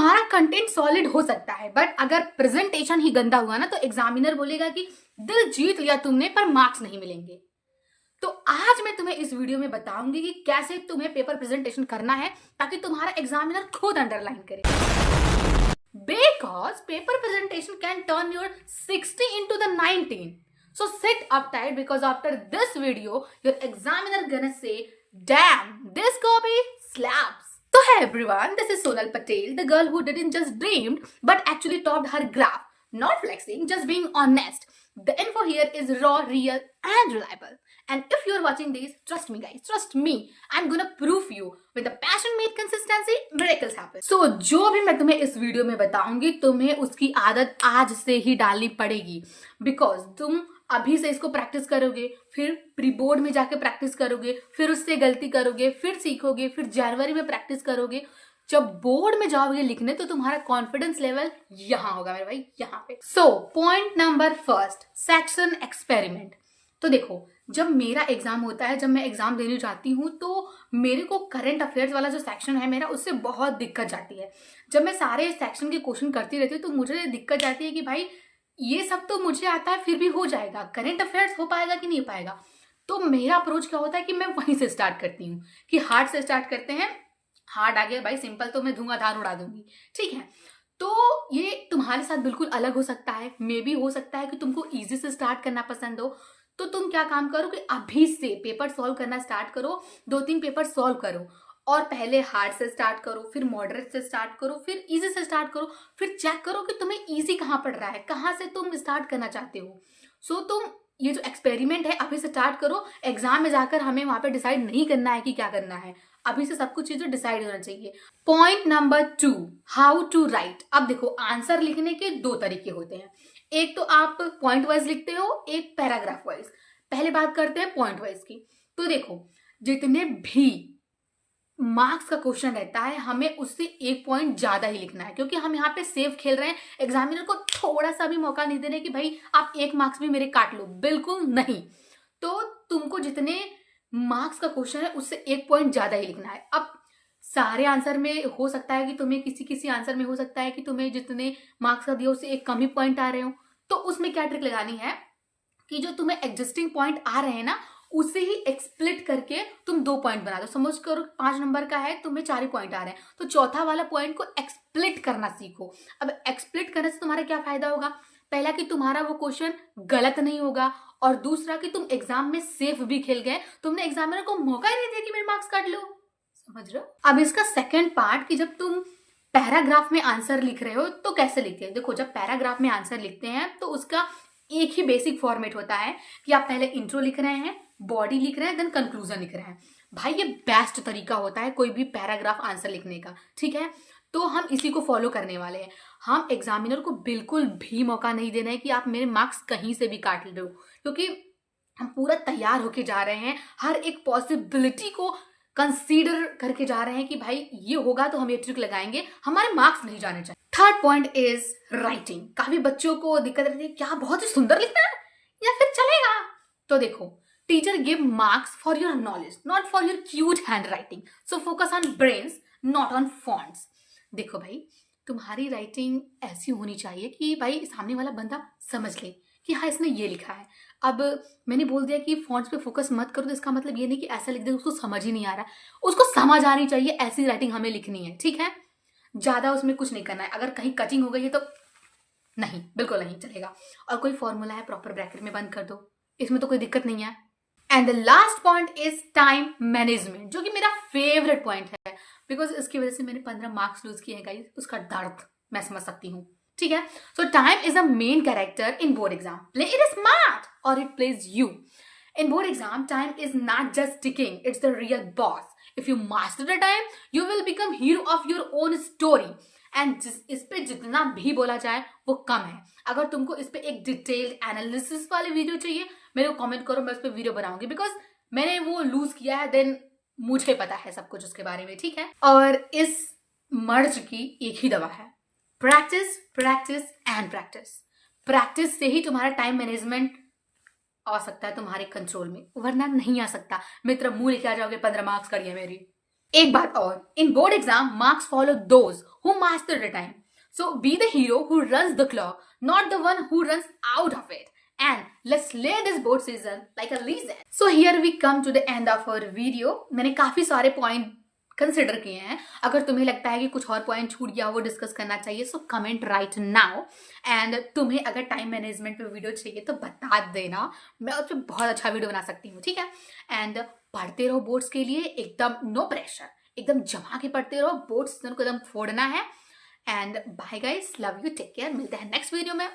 तुम्हारा content solid हो सकता है, बट अगर प्रेजेंटेशन ही गंदा हुआ ना तो एग्जामिनर बोलेगा कि दिल जीत लिया तुमने पर मार्क्स नहीं मिलेंगे। तो आज मैं तुम्हें इस वीडियो में बताऊंगी कि कैसे तुम्हें पेपर प्रेजेंटेशन करना है ताकि तुम्हारा एग्जामिनर खुद अंडरलाइन करे। Because paper presentation can turn your 60 into the 19. So sit uptight because after this video, your examiner gonna say, damn, this copy slaps. So hey everyone, this is Sonal Patel, the girl who didn't just dreamed but actually topped her graph. Not flexing, just being honest. The info here is raw, real and reliable. And if you're watching these, trust me guys, trust me, I'm gonna prove you with the passion made consistency, miracles happen. So जो भी मैं तुम्हें इस video में बताऊंगी तुम्हें उसकी आदत आज से ही डालनी पड़ेगी, बिकॉज तुम अभी से इसको प्रैक्टिस करोगे, फिर प्री बोर्ड में जाके प्रैक्टिस करोगे, फिर उससे गलती करोगे, फिर सीखोगे, फिर जनवरी में प्रैक्टिस करोगे, जब बोर्ड में जाओगे लिखने तो तुम्हारा कॉन्फिडेंस लेवल यहां होगा मेरे भाई, यहां पे। So point number first, section experiment. तो देखो, जब मेरा एग्जाम होता है, जब मैं एग्जाम देने जाती हूँ तो मेरे को करंट अफेयर्स वाला जो सेक्शन है मेरा, उससे बहुत दिक्कत जाती है। जब मैं सारे सेक्शन के क्वेश्चन करती रहती हूँ तो मुझे दिक्कत जाती है कि भाई ये सब तो मुझे आता है फिर भी हो जाएगा, करंट अफेयर्स हो पाएगा कि नहीं हो पाएगा। तो मेरा अप्रोच क्या होता है कि मैं वहीं से स्टार्ट करती हूँ कि हार्ड से स्टार्ट करते हैं। हार्ड आ गया भाई, सिंपल तो मैं धुआंधार उड़ा दूंगी, ठीक है। तो ये तुम्हारे साथ बिल्कुल अलग हो सकता है, मे भी हो सकता है कि तुमको इजी से स्टार्ट करना पसंद हो। तो तुम क्या काम करो कि अभी से पेपर सॉल्व करना स्टार्ट करो, 2-3 पेपर सॉल्व करो और पहले हार्ड से स्टार्ट करो, फिर मॉडरेट से स्टार्ट करो, फिर इजी से स्टार्ट करो, फिर चेक करो कि तुम्हें इजी कहाँ पड़ रहा है, कहाँ से तुम स्टार्ट करना चाहते हो। सो तुम ये जो एक्सपेरिमेंट है अभी से स्टार्ट करो। एग्जाम में जाकर हमें वहां पे डिसाइड नहीं करना है कि क्या करना है, अभी से सब कुछ चीजें डिसाइड होना चाहिए। Point number 2, how to write. अब देखो, आंसर लिखने के 2 तरीके होते हैं, एक तो आप पॉइंट वाइज लिखते हो, एक पैराग्राफ वाइज। पहले बात करते हैं पॉइंट वाइज की। तो देखो, जितने भी मार्क्स का क्वेश्चन रहता है हमें उससे 1 पॉइंट ज्यादा ही लिखना है, क्योंकि हम यहाँ पे सेफ खेल रहे हैं। एग्जामिनर को थोड़ा सा भी मौका नहीं दे रहे कि भाई आप 1 मार्क्स भी मेरे काट लो, बिल्कुल नहीं। तो तुमको जितने मार्क्स का क्वेश्चन है उससे 1 पॉइंट ज्यादा ही लिखना है। अब सारे आंसर में हो सकता है कि तुम्हें किसी आंसर में हो सकता है कि तुम्हें जितने मार्क्स का दिया उससे 1 कम ही पॉइंट आ रहे हो। तो उसमें क्या ट्रिक लगानी है कि जो तुम्हें एग्जिस्टिंग पॉइंट आ रहे हैं ना, उसे ही एक्सप्लिट करके तुम 2 पॉइंट बना दो। समझ करो 5 नंबर का है, तुम्हें 4 ही पॉइंट आ रहे हैं, तो चौथा वाला पॉइंट को एक्सप्लिट करना सीखो। अब एक्सप्लिट करने से तुम्हारा क्या फायदा होगा? पहला कि तुम्हारा वो क्वेश्चन गलत नहीं होगा, और दूसरा कि तुम एग्जाम में सेफ भी खेल गए, तुमने एग्जामिनर को मौका ही नहीं दिया कि मेरे मार्क्स काट लो। समझ रहे हो? अब इसका सेकेंड पार्ट कि जब तुम पैराग्राफ में आंसर लिख रहे हो तो कैसे लिखते हैं। देखो, जब पैराग्राफ में आंसर लिखते हैं तो उसका एक ही बेसिक फॉर्मेट होता है कि आप पहले इंट्रो लिख रहे हैं, बॉडी लिख रहे हैं, देन कंक्लूजन लिख रहे हैं। भाई ये बेस्ट तरीका होता है कोई भी पैराग्राफ आंसर लिखने का, ठीक है। तो हम इसी को फॉलो करने वाले हैं। हम एग्जामिनर को बिल्कुल भी मौका नहीं देना है कि आप मेरे मार्क्स कहीं से भी काट लो, क्योंकि हम पूरा तैयार होके जा रहे हैं, हर एक पॉसिबिलिटी को कंसीडर करके जा रहे हैं कि भाई ये होगा तो हम ये ट्रिक लगाएंगे, हमारे मार्क्स नहीं जाने चाहिए। Third point is writing. काफी बच्चों को दिक्कत रहती है, क्या बहुत ही सुंदर लिखना है या फिर चलेगा। तो देखो, teacher give marks for your knowledge, not for your cute hand writing. So focus on brains, not on fonts. देखो भाई, तुम्हारी राइटिंग ऐसी होनी चाहिए कि भाई सामने वाला बंदा समझ ले कि हाँ इसने ये लिखा है। अब मैंने बोल दिया कि फॉन्ट्स पे फोकस मत करो, तो इसका मतलब ये नहीं कि ऐसा लिख दे उसको समझ ही नहीं आ रहा, उसको समझ आनी चाहिए, ऐसी राइटिंग हमें लिखनी है, ठीक है। ज्यादा उसमें कुछ नहीं करना है। अगर कहीं कटिंग हो गई है तो नहीं, बिल्कुल नहीं चलेगा। और कोई फॉर्मूला है प्रॉपर ब्रैकेट में बंद कर दो, इसमें तो कोई दिक्कत नहीं है। And the last point is time management, जो कि मेरा फेवरेट पॉइंट है, बिकॉज इसकी वजह से मैंने 15 मार्क्स लूज किए हैं गाइस, उसका दर्द मैं समझ सकती हूँ, ठीक है। So time is a main character in board exam. Play it smart और it plays you. In board exam time is not just ticking, it's the real boss. If you master the time you will become hero of your own story. And इस पे जितना भी बोला जाए वो कम है। अगर तुमको इस पे एक डिटेल्ड एनालिसिस वाली वीडियो चाहिए, मेरे को कमेंट करो, मैं उस पर वीडियो बनाऊंगी, बिकॉज मैंने वो लूज किया है, देन मुझे पता है सब कुछ उसके बारे में, ठीक है। और इस मर्ज की एक ही दवा है, practice practice and practice. Practice से ही तुम्हारा टाइम मैनेजमेंट आ सकता है तुम्हारे कंट्रोल में, वरना नहीं आ सकता। मित्र मुंह लेके आ जाओगे 15 मार्क्स करिए मेरी। एक बात और, इन board exam marks follow those who master the time. So be the hero who runs the clock, not the one who runs out of it. And let's slay this board season like a legend. So here we come to the end of our video. मैंने काफी सारे point consider किए हैं. अगर तुम्हें लगता है कि कुछ और पॉइंट छूट गया वो डिस्कस करना चाहिए, so comment right now. And तुम्हें अगर टाइम मैनेजमेंट पे वीडियो चाहिए तो बता देना, मैं उस पर बहुत अच्छा वीडियो बना सकती हूँ. ठीक है. एंड पढ़ते रहो बोर्ड्स के लिए, एकदम नो प्रेशर, एकदम जमा के पढ़ते रहो. बोर्ड सीजन को एकदम फोड़ना है. And bye guys, love you, take care. मिलते हैं नेक्स्ट वीडियो में.